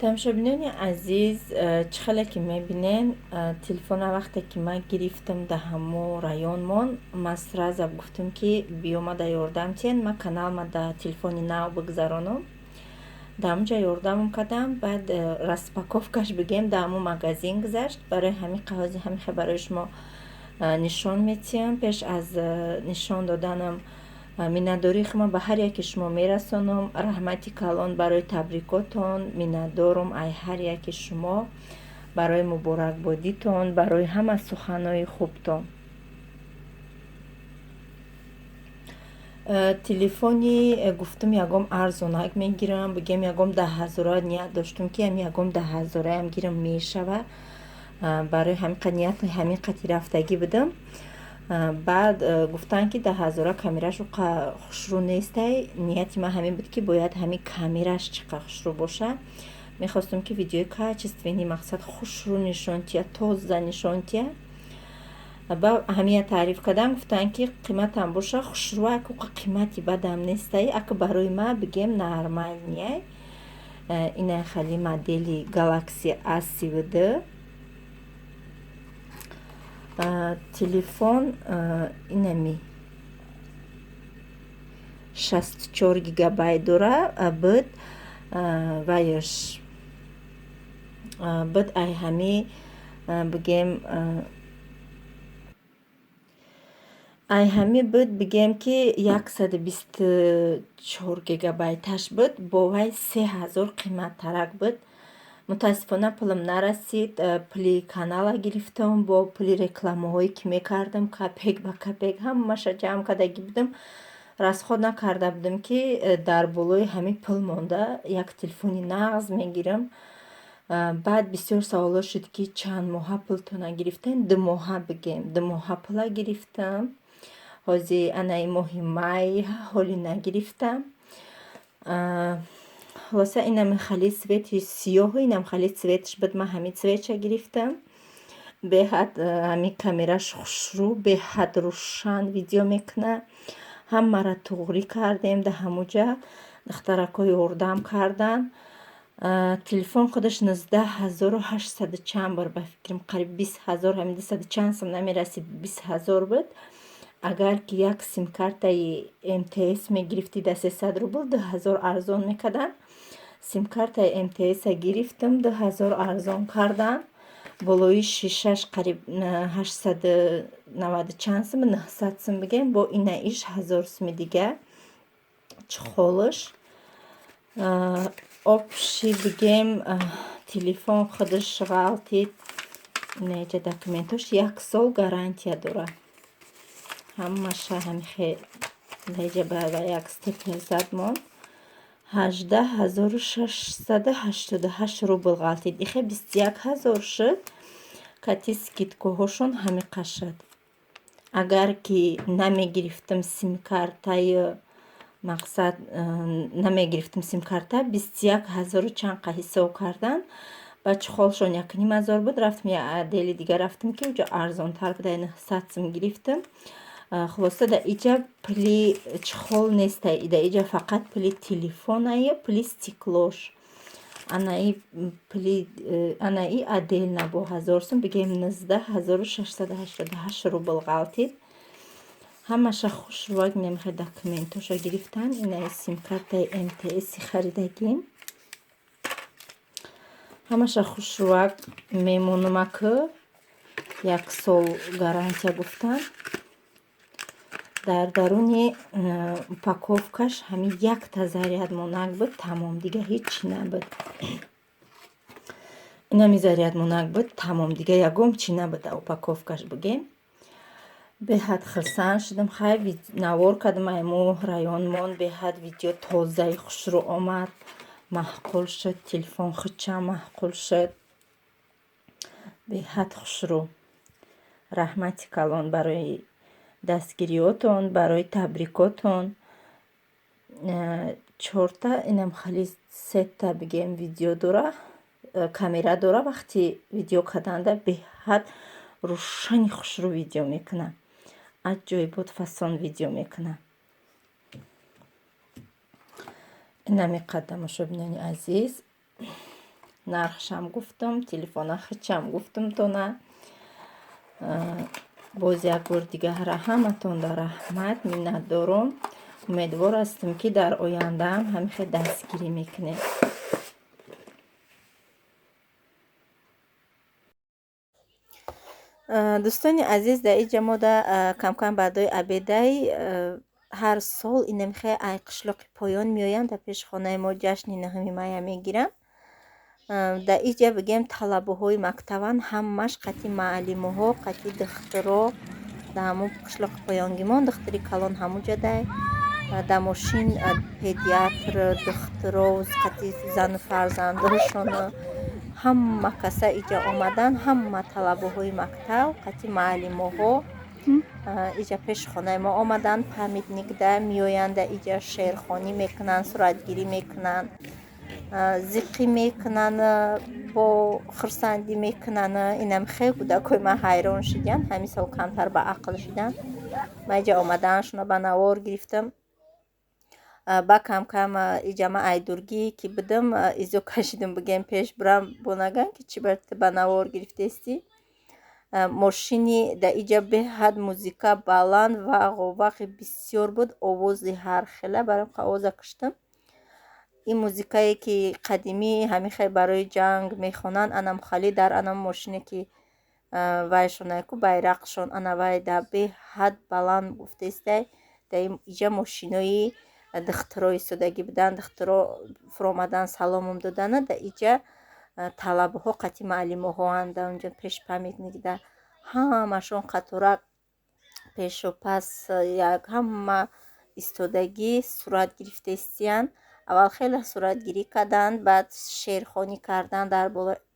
тамошобинони азиз, чӣ хеле ки мебинен, телефона вақте ки ман гирифтам да ҳамо районмон, ман сразу гуфтам ки биёма да ёрдам тиен, ман каналма да телефони нав бигзаронам. Да ҳамуҷа ёрдамам кардам, баъд распаковкаш бигем да ҳамо магазин гузашт. Барои ҳамин қағози ҳамихе барои шумо нишон метиҳам. Пеш аз нишон доданам миннатдории худ ба ҳар яке шумо мерасонам. Раҳмати калон барои табрикотон, миннатдорам ай ҳар яке шумо барои муборакбодитон, барои ҳама суханои хубтон. телефони гуфтам ягом арзонак мегирам, бигем ягом 10,000 ният доштам ки ягом 10,000 гирам мешава. барои ҳамин қати рафтагӣ будам. баъд гуфтанд ки 10,000 камерашу хушрӯ нестай. нияти ман ҳамин буд ки бояд ҳамин камераш чиқар хушрӯ боша. мехостам ки видеои качествени, мақсад хушрӯ нишонтия, тоза нишонтия. ба ҳамия таъриф кардам, гуфтанд ки қиматам боша хушрӯ, аку қимати бадам нестай, аку барои ман бигем нормальния. ина хали модели Galaxy A7D. телефон инами 64 гигабайт дора, буд ваяш буд ай ҳами бигем ай ҳами буд бигем ки 124 гигабайташ буд, бо вай 3000 қиматтарак буд. мутаассифона пулам нарасид. пули канала гирифтам, бо пули рекламаҳое ки мекардам капек ба капек ҳамаша ҷамъ кардагӣ будам. расход накарда будам ки дар болои ҳамин пул монда як телефони нағз мегирам. баъд бисёр саволот шуд ки чанд моҳа пултона гирифтем. 2 моҳа бигем, 2 моҳа пула гирифтам. ҳозир анаи моҳи май ҳоли нагирифтам. хулоса инам хали цвети сиёҳу, инам хали цветиш буд. ман ҳамин цветша гирифтам. беҳад ҳамин камераш хушрӯ, беҳад рӯшан видео мекуна. ҳамаро туғрӣ кардем да ҳамуҷа. духтарако ёрдам кардан. телефон худаш 19800 чанд бар, ба фикрам қариб 20,000, ҳамин 200 чанд сум намерасид, 20,000 буд. агар ки як симкартаи МТС мегирифти да 300 рубл, 2000 арзон мекардан. симкартаи МТС гирифтам, 2000 арзон кардан. болои шишаш қариб 890 чанд сум, 900 сум бигем, бо инаиш 1000 суми дигар. чухолаш обши бигем. телефон худаш ғалтид. неҷа документош 1 сол гарантия дора. ҳамаша ҳамихе неҷа ба як степен зад мон. 18688 рубл ғалтид. ихе 21000 шуд. кати скидкаҳошон ҳамиқа шуд. агар ки намегирифтам симкартаи, мақсад намегирифтам симкарта, 21000 чанқа ҳисоб кардан. ба чухолшон 1500 буд. рафтам я адели дигар рафтам ки уҷа арзонтар буда, 900 сум гирифтам. хулоса да иҷа пули чухол нестай, да иҷа фақат пули телефонае, пули стеклош. анаи аделна бо 1000 сум бигем 19688 рубл ғалтид. ҳамаша хушрӯак немихе документоша гирифтан. инаи симкартаи МТС харидагим. ҳамаша хушрӯак мемонума ки 1 сол гарантия гуфтан. дар даруни упаковкаш ҳамин якта зарядмонак буд, тамом, дига ҳечи набуд. инами зарядмонак буд, тамом, дига ягом чи набуд упаковкаш бигем. беҳад хурсанд шудам. хай навор кардам айму районмон, беҳад видео тозаи хушрӯ омад, маҳқул шуд. телефон худчам маҳқул шуд. беҳад хушрӯ. раҳмати калон барои дастгириётон, барои табрикотон. 4та инам хали 3та бигем видео дора, камера дора. вақти видео карданда беҳад рӯшани хушрӯ видео мекуна. аҷоибот фасон видео мекуна. инами қадамошобинони азиз, нархшам гуфтам, телефона хичам гуфтам тона. боз як бор дигаҳра ҳаматонда раҳмат, миннат дорум. умедвор ҳастам ки дар ояндаам ҳамихе дастгирӣ мекунем. дӯстони азиз, дар инҷа мо да камкам баъдои абедай ҳар сол инамихе ай қишлоқи поён меоям, дар пеши хонаи мо ҷашни 9 мая мегирам. дар инҷа бигем талабаҳои мактабан ҳамаш қатъи маълимаҳо, қатъи духтуро дар ҳамон қишлоқи поёнгимон, духтури калон ҳамуҷадай, дар мошин педиатр, духтуро, қатъи зану фарзандошон, ҳама каса инҷа омадан, ҳама талабаҳои мактаб, қатъи маълимаҳо инҷа пеши хонаи мо омадан, памид нигда меоянд, дар инҷа шеърхонӣ мекунанд, суратгирӣ мекунанд, зиқӣ мекунанд, бо хурсандӣ мекунанд. инам хел кӯдакои ман ҳайрон шиданд, ҳамин сол камтар ба ақл шиданд. ман инҷа омадааншона ба навор гирифтам. ба камкам инҷа ман айдургӣ ки будам изо кашидам, бигем пеш бирам, бо наган ки чӣ ба ба навор гирифтестӣ. мошини дар инҷа беҳад музика баланд ва ғовғақи бисёр буд, овози ҳархела. барои овоза киштам. ин музикае ки қадимӣ ҳамихе барои ҷанг мехонанд, анам хали дар анам мошине ки вайшонаку байрақшон, ана вай дар беҳад баланд гуфтестай. дар инҷа мошинои духтуро истодагӣ буданд, духтуро фуромадан саломам доданд. дар инҷа талабаҳо қатъи маълимаҳоанд, дар онҷа пеш памид нигда ҳамашон қатора пешу пас як ҳама истодагӣ сурат гирифтестиянд. аввал хеле суратгирӣ карданд, баъд шеърхонӣ карданд дар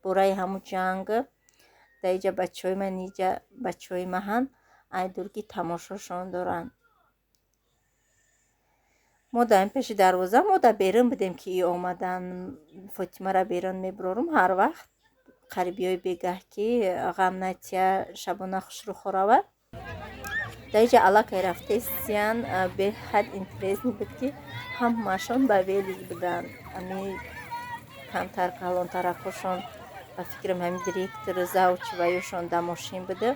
бораи ҳамун ҷанг. дар инҷа бачаҳои ман, инҷа бачаҳои маҳан айдургӣ тамошошон доранд. мо дар ин пеши дарвоза мо дар берун будем ки ин омадан. фотимаро берун мебурорум ҳар вақт. қарибиҳои бегаҳ ки ғам натия, шабона хушрух рава. дар инҷа аллакай рафтестиянд, беҳад интересни буд ки ҳамашон ба велик буданд. ҳамин камтар калонтаракҳошон ба фикрам ҳамин директору завучи ва ёшон дар мошин буда.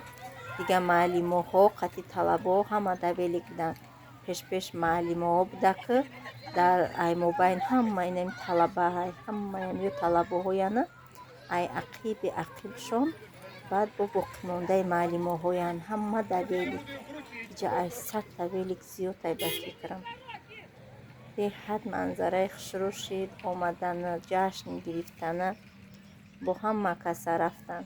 дигар маълимаҳо, қатъи талабо ҳама дар велик буданд. пеш маълимаҳо буда ки дар ай мобайн ҳама инами талабаҳай, ҳамаям ё талабаҳояна ай ақиби ақибшон, баъд бо боқимондаи маълимаҳоян ҳама дар велик. инҷа ай 100 та велик зиёд ай ба фикрам. беҳад манзараи хушрӯшид, омадана, ҷашн гирифтана, бо ҳама каса рафтан.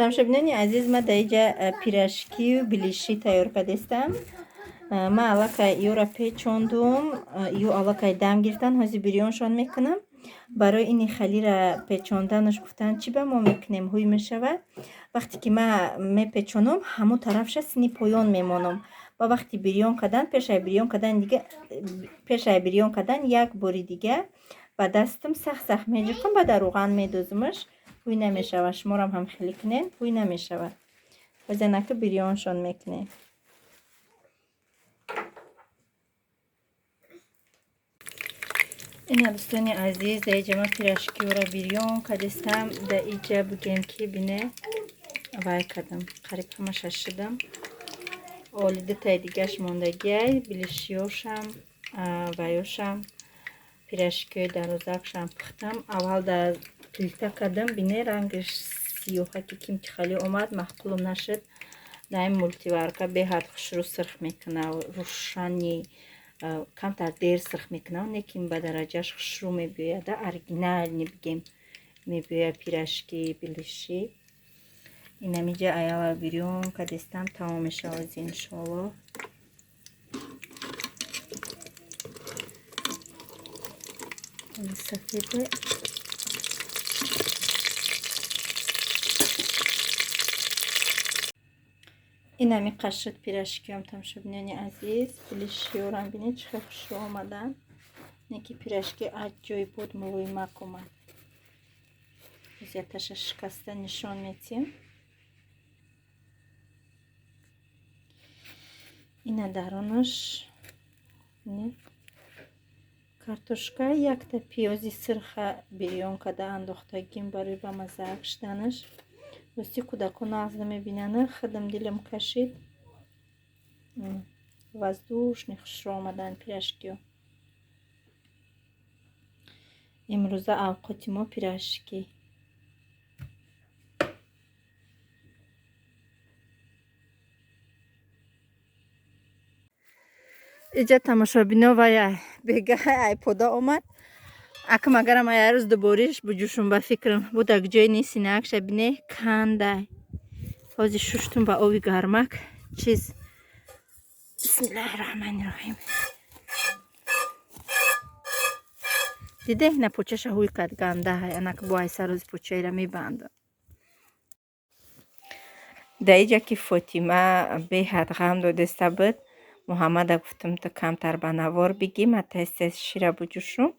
тамошобинони азиз, ма дар инҷа пирашкию билишӣ тайёр кардестам. ма аллакай иёра печондум, ию аллакай дам гирифтан, ҳозир бирёншон мекунам. барои ини халира печонданаш гуфтанд чӣ ба мо мекунем, ҳуй мешавад. вақте ки ма мепечонам, ҳамон тарафша сини поён мемонам. ва вақти бирён кардан, пешай бирён кардан як бори дига ба дастам сах меҷуқам, ба дар руған медозумаш. ҳуй намешавад. шуморам ҳам хеле кунем, ҳуй намешавад. ҳозиранака бирёншон мекунем. ина дӯстони азиз, дар инҷа ман пирашкиёро бирён кардестам. дар инҷа бигем ки бине вай кардам, қариб ҳамаша шидам. оли дутай дигаш мондагиай, билишиёшам, ваёшам, пирашкиёи дарозакшам пухтам. аввал дар плита кардам, бине рангаш сиёҳаки кимки хали омад, маҳқулум нашуд. дар ин мультиварка беҳад хушрӯ сирх мекуна, рӯшани камтар дер сирх мекунам, лекин ба дараҷааш хушрӯ мебиёяда. Оригинални бигем мебиёя пирашки билиши. Инамиҷа аяла бирёнка дестам тамом мешавад иншолло. Сафеде инами қашид пирашкиём тамошобинони азиз, билишиёрам бинед чӣ хел хушрӯ омадан. Неки пирашки аҷҷои буд мулоимак омад. Зияташа шикаста нишон метиҳем. ина дарунаш картошка, якта пиёзи сирха бирён када андохтагим барои ба мазза кашиданаш. дӯсти кӯдакон нағз намебинанд, хидам дилам кашид. воздушни хушрӯ омадан пирашкиё. имрӯза авқоти мо пирашки. иҷа тамошобино ва бегаҳа айпода омад. Акам агарам ая рӯз дубориш буҷӯшум ба фикрам будак ҷои неси наакша бине кандай. Ҳозир шуштум ба оби гармак чиз. бисмиллаҳирраҳманирраҳим. диде ина почаша ҳуй кад гандаҳай анак бо айса рӯзи почаира мебанда. Да иҷа ки Фотима беҳад ғам додеста буд, Муҳаммада гуфтум ту камтар ба навор бигӣ, ма тез-тез шира буҷӯшум.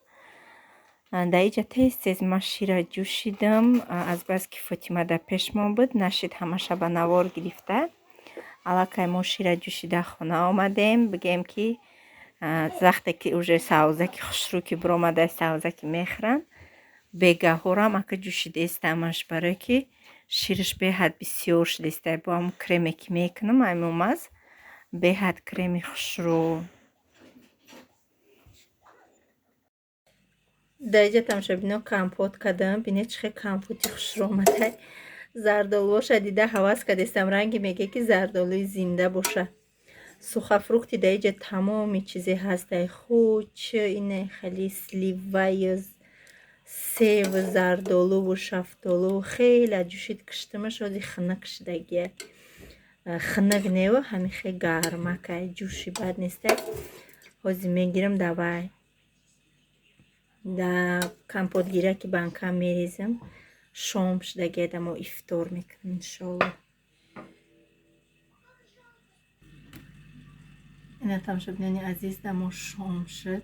Да иҷа тез-тез ма шира ҷӯшидам. Азбаски ки Фотима да пеш мон буд, нашид ҳамаша ба навор гирифта. Аллакай мо шира ҷӯшида хона омадем. Бигем ки вақте ки уже сабзаки хушрӯ ки биромадаст, сабзаки мехӯранд. Бегаҳорам ака ҷӯшидестамаш, барое ки шириш беҳад бисёр шудеста. Бо ҳамун креме ки мекунам, аймумаз беҳад креми хушрӯ. Да иҷа тамошобино компот кардам. Бинед чӣ хел компоти хушрӯ омадай. Зардолу боша дида ҳавас кардестам, ранги меге ки зардолуи зинда боша. Сухафрукти да иҷа тамоми чизе ҳастай. Хуч, ина хали сливаю, севу, зардолуву, шафтолу хела ҷӯшид киштимаш. ҳозир хина кишидагия. Хинак неу ҳамин хел гармакай ҷӯши бад нестай. ҳозир мегирам давай. Да компотгираки банка мерезам. шом шудагия да мо ифтор мекунем иншолло. ина тамошобинони азиз да мо шом шуд.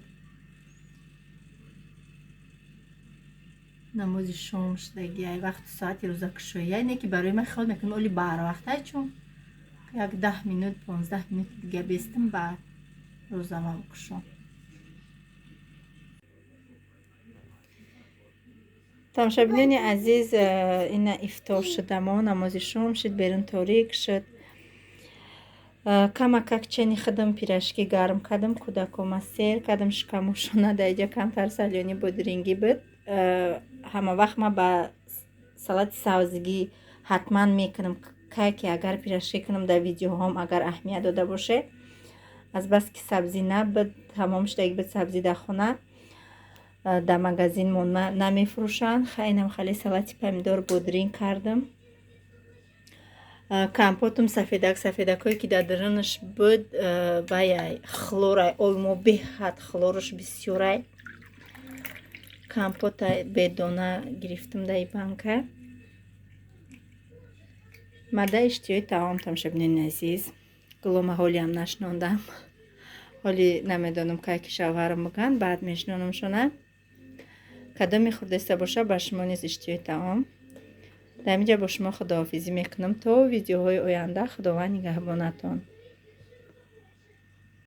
намози шом шудагия. вақту соати рӯзакушоия. ине ки барои ман хиёл мекунам оли барвақтай чун як 10 минут 15 минут дига бестим баъд рӯзама бикушам. тамошобинони азиз, ина ифтор шуда мо намози шом шуд, берун торик шуд. камакак чайни хидам пирашки гарм кардам, кӯдакома сер кардам, шикамошона да иҷа камтар салёни бодирингӣ буд. ҳама вақт ма ба салати сабзигӣ ҳатман мекунам, кайки агар пирашки кунам дар видеоҳом агар аҳамият дода бошед. азбаски сабзӣ набуд, тамом шудагӣ буд сабзӣ дар хона. дар магазин мо намефурӯшанд. инам хали салати помидор бодиринг кардам. компотум сафедакҳое ки дар дарунаш буд, ваяй хлорай олмо беҳад хлораш бисёрай. компота бедона гирифтам дар ин банка. мада иштиёи таом тамошобинони азиз. гулома ҳолиам нашнондам. ҳоли намедонам кайки шавҳарам биган, баъд мешнонамшона. кадоми хурдеста боша ба шумо низ иштиёи таом. дар инҷа бо шумо худоҳофизӣ мекунам то видеоҳои оянда. худованд нигаҳбонатон.